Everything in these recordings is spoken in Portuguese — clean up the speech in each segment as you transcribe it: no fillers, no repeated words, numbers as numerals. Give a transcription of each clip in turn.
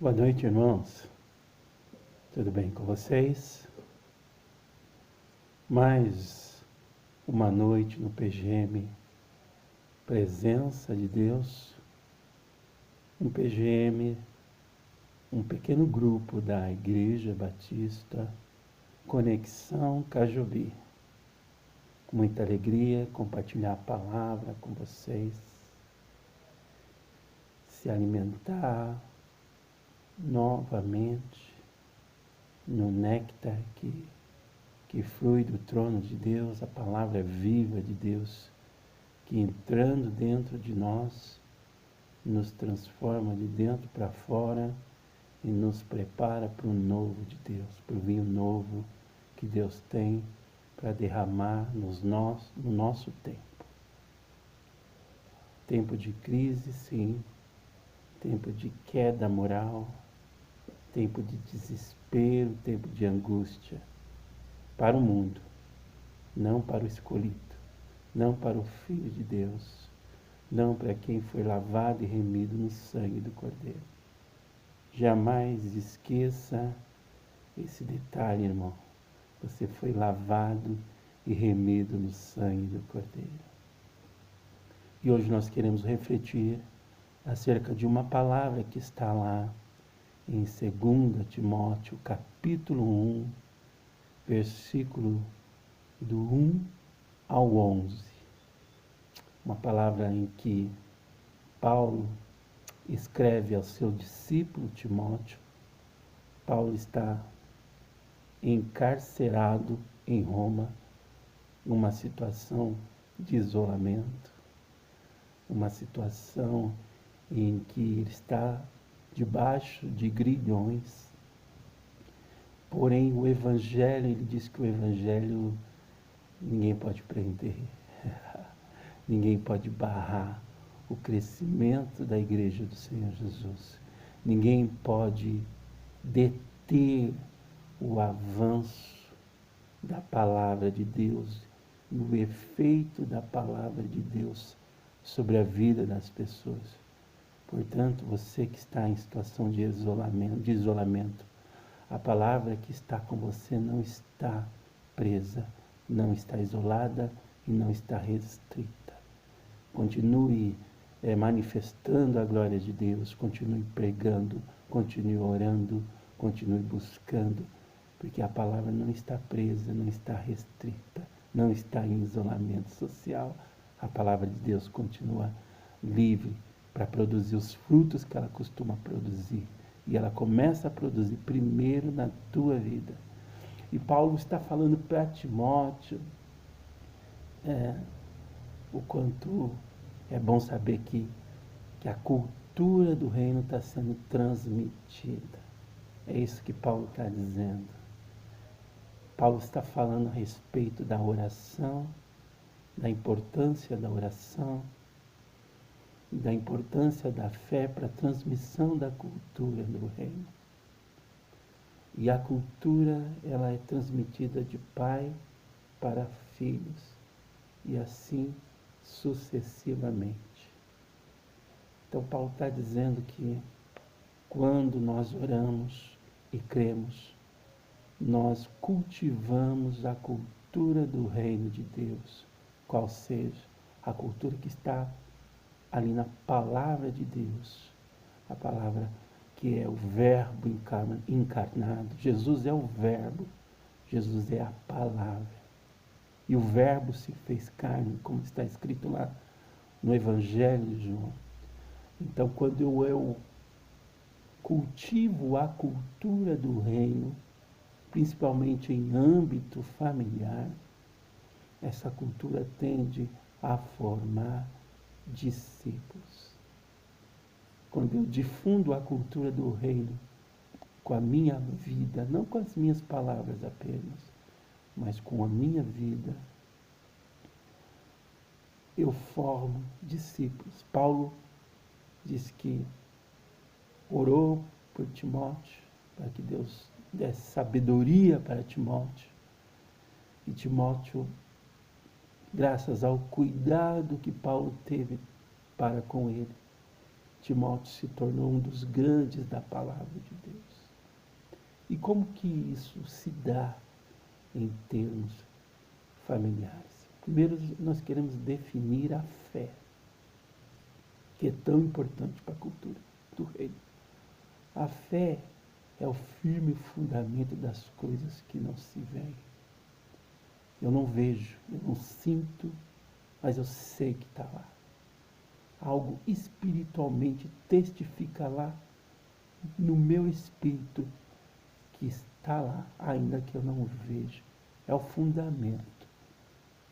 Boa noite, irmãos. Tudo bem com vocês? Mais uma noite no PGM, presença de Deus. Um PGM, um pequeno grupo da Igreja Batista Conexão Cajubi. Com muita alegria compartilhar a palavra com vocês, se alimentar novamente no néctar que flui do trono de Deus, a palavra viva de Deus, que entrando dentro de nós, nos transforma de dentro para fora e nos prepara para o novo de Deus, para o vinho novo que Deus tem para derramar no nosso tempo. Tempo de crise, sim, tempo de queda moral, tempo de desespero, tempo de angústia, para o mundo, não para o escolhido, não para o Filho de Deus, não para quem foi lavado e remido no sangue do Cordeiro. Jamais esqueça esse detalhe, irmão. Você foi lavado e remido no sangue do Cordeiro. E hoje nós queremos refletir acerca de uma palavra que está lá em 2 Timóteo, capítulo 1, versículo do 1 ao 11. Uma palavra em que Paulo escreve ao seu discípulo Timóteo. Paulo está encarcerado em Roma, numa situação de isolamento, uma situação em que ele está debaixo de grilhões. Porém, o Evangelho, ele diz que o Evangelho ninguém pode prender, ninguém pode barrar o crescimento da Igreja do Senhor Jesus. Ninguém pode deter o avanço da palavra de Deus e o efeito da palavra de Deus sobre a vida das pessoas. Portanto, você que está em situação de isolamento, a palavra que está com você não está presa, não está isolada e não está restrita. Continue manifestando a glória de Deus, continue pregando, continue orando, continue buscando, porque a palavra não está presa, não está restrita, não está em isolamento social. A palavra de Deus continua livre para produzir os frutos que ela costuma produzir. E ela começa a produzir primeiro na tua vida. E Paulo está falando para Timóteo o quanto é bom saber que a cultura do reino está sendo transmitida. É isso que Paulo está dizendo. Paulo está falando a respeito da oração, da importância da oração, da importância da fé para a transmissão da cultura do reino. E a cultura, ela é transmitida de pai para filhos, e assim sucessivamente. Então Paulo está dizendo que quando nós oramos e cremos, nós cultivamos a cultura do reino de Deus, qual seja a cultura que está ali na palavra de Deus, a palavra que é o verbo encarnado. Jesus é o verbo, Jesus é a palavra. E o verbo se fez carne, como está escrito lá no Evangelho de João. Então, quando eu cultivo a cultura do reino, principalmente em âmbito familiar, essa cultura tende a formar discípulos. Quando eu difundo a cultura do reino com a minha vida, não com as minhas palavras apenas, mas com a minha vida, eu formo discípulos. Paulo diz que orou por Timóteo, para que Deus desse sabedoria para Timóteo. E Timóteo, graças ao cuidado que Paulo teve para com ele, Timóteo se tornou um dos grandes da palavra de Deus. E como que isso se dá em termos familiares? Primeiro, nós queremos definir a fé, que é tão importante para a cultura do reino. A fé é o firme fundamento das coisas que não se veem. Eu não vejo, eu não sinto, mas eu sei que está lá. Algo espiritualmente testifica lá no meu espírito que está lá, ainda que eu não veja. É o fundamento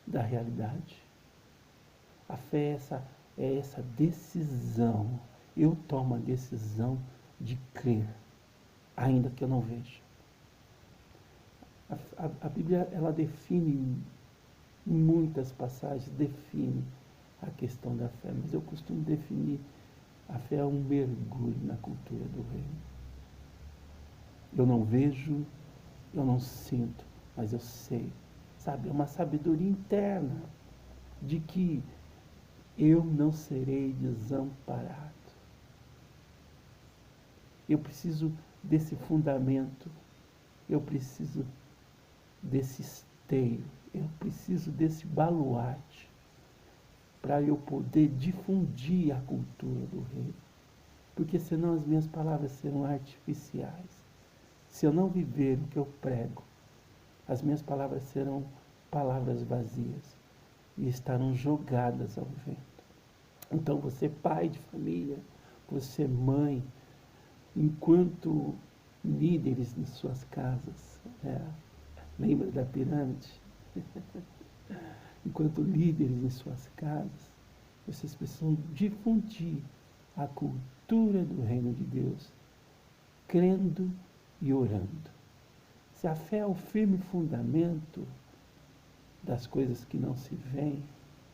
da realidade. A fé é essa decisão. Eu tomo a decisão de crer, ainda que eu não veja. A Bíblia, ela define, em muitas passagens, define a questão da fé, mas eu costumo definir a fé é um mergulho na cultura do reino. Eu não vejo, eu não sinto, mas eu sei, sabe? É uma sabedoria interna de que eu não serei desamparado. Eu preciso desse fundamento, eu preciso desse esteio, eu preciso desse baluarte para eu poder difundir a cultura do reino. Porque senão as minhas palavras serão artificiais. Se eu não viver o que eu prego, as minhas palavras serão palavras vazias e estarão jogadas ao vento. Então você pai de família, você mãe, enquanto líderes em suas casas, lembra da pirâmide? Enquanto líderes em suas casas, vocês precisam difundir a cultura do reino de Deus, crendo e orando. Se a fé é o firme fundamento das coisas que não se veem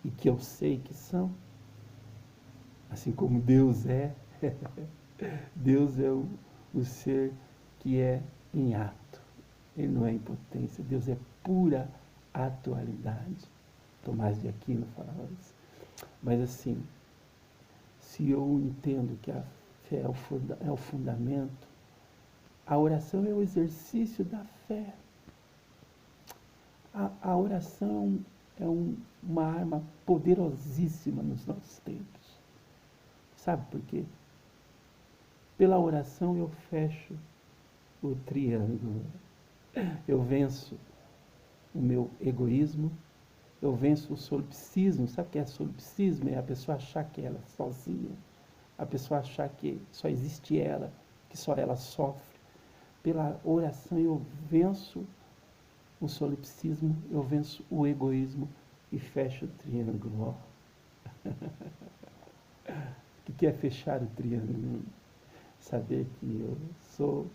e que eu sei que são, assim como Deus é, Deus é o ser que é em ato, Ele não é em potência, Deus é pura atualidade. Tomás de Aquino falava isso. Mas assim, se eu entendo que a fé é o fundamento, a oração é o exercício da fé. A oração é uma arma poderosíssima nos nossos tempos. Sabe por quê? Pela oração eu fecho o triângulo. Eu venço o meu egoísmo, eu venço o solipsismo. Sabe o que é solipsismo? É a pessoa achar que ela é sozinha, a pessoa achar que só existe ela, que só ela sofre. Pela oração eu venço o solipsismo, eu venço o egoísmo e fecho o triângulo. O que é fechar o triângulo? Saber que eu sou,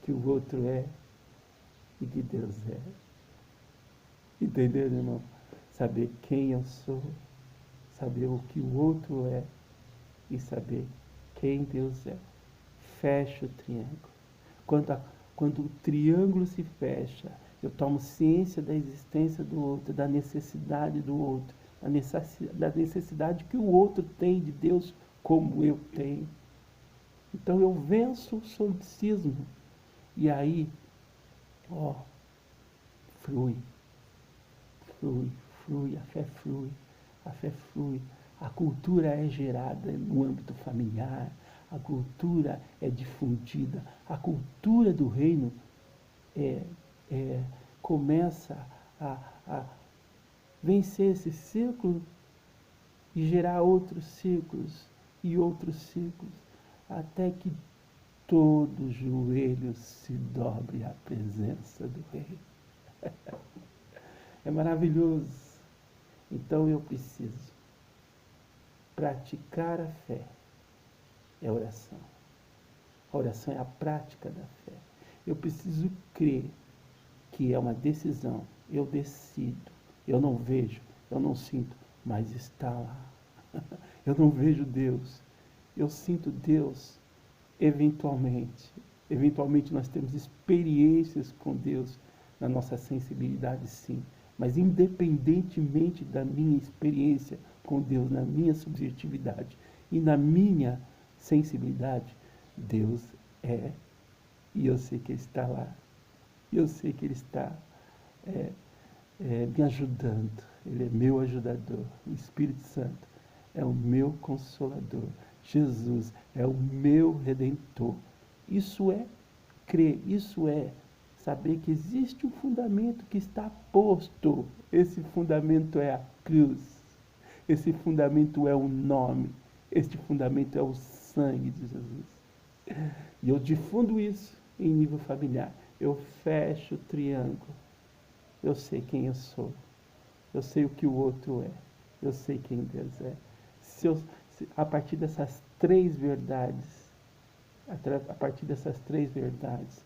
que o outro é e que Deus é. Entendeu, irmão? Saber quem eu sou, saber o que o outro é e saber quem Deus é. Fecha o triângulo. Quando o triângulo se fecha, eu tomo ciência da existência do outro, da necessidade do outro, da necessidade que o outro tem de Deus como eu tenho. Então eu venço o solipsismo. E aí, flui, a fé flui, a fé flui. A cultura é gerada no âmbito familiar, a cultura é difundida, a cultura do reino começa a vencer esse círculo e gerar outros círculos e outros círculos, até que todo joelho se dobre à presença do Rei. É maravilhoso. Então eu preciso praticar a fé. É a oração. A oração é a prática da fé. Eu preciso crer que é uma decisão. Eu decido. Eu não vejo, eu não sinto, mas está lá. Eu não vejo Deus. Eu sinto Deus eventualmente. Eventualmente nós temos experiências com Deus na nossa sensibilidade, sim. Mas independentemente da minha experiência, com Deus, na minha subjetividade e na minha sensibilidade, Deus é, e eu sei que Ele está lá, eu sei que Ele está me ajudando, Ele é meu ajudador, o Espírito Santo é o meu consolador, Jesus é o meu redentor. Isso é crer, isso é saber que existe um fundamento que está posto. Esse fundamento é a cruz. Esse fundamento é o nome. Este fundamento é o sangue de Jesus. E eu difundo isso em nível familiar. Eu fecho o triângulo. Eu sei quem eu sou. Eu sei o que o outro é. Eu sei quem Deus é. A partir dessas três verdades, a partir dessas três verdades,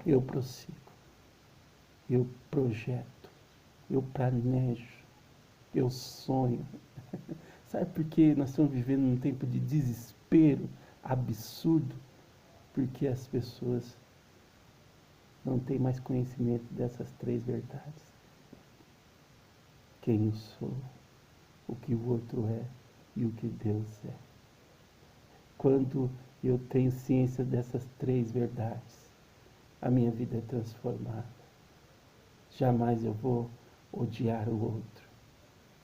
eu prossigo, eu projeto, eu planejo, eu sonho. Sabe por que nós estamos vivendo num tempo de desespero absurdo? Porque as pessoas não têm mais conhecimento dessas três verdades. Quem eu sou, o que o outro é e o que Deus é. Quando eu tenho ciência dessas três verdades, a minha vida é transformada. Jamais eu vou odiar o outro.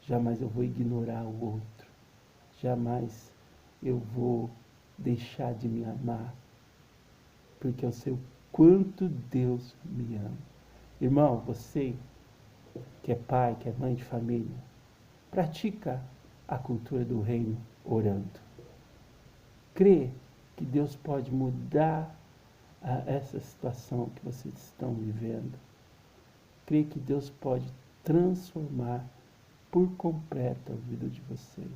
Jamais eu vou ignorar o outro. Jamais eu vou deixar de me amar. Porque eu sei o quanto Deus me ama. Irmão, você que é pai, que é mãe de família, pratica a cultura do reino orando. Crê que Deus pode mudar essa situação que vocês estão vivendo. Crê que Deus pode transformar por completo a vida de vocês.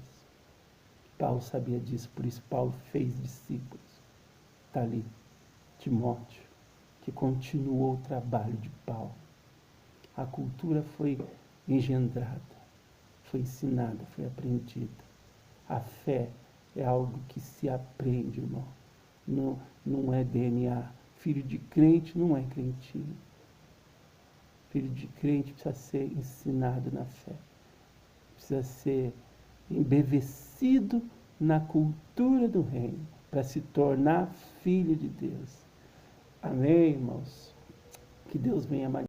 Paulo sabia disso, por isso Paulo fez discípulos. Está ali, Timóteo, que continuou o trabalho de Paulo. A cultura foi engendrada, foi ensinada, foi aprendida. A fé é algo que se aprende, irmão. Não é DNA. Filho de crente não é crentinho. Filho de crente precisa ser ensinado na fé. Precisa ser embevecido na cultura do reino para se tornar filho de Deus. Amém, irmãos? Que Deus venha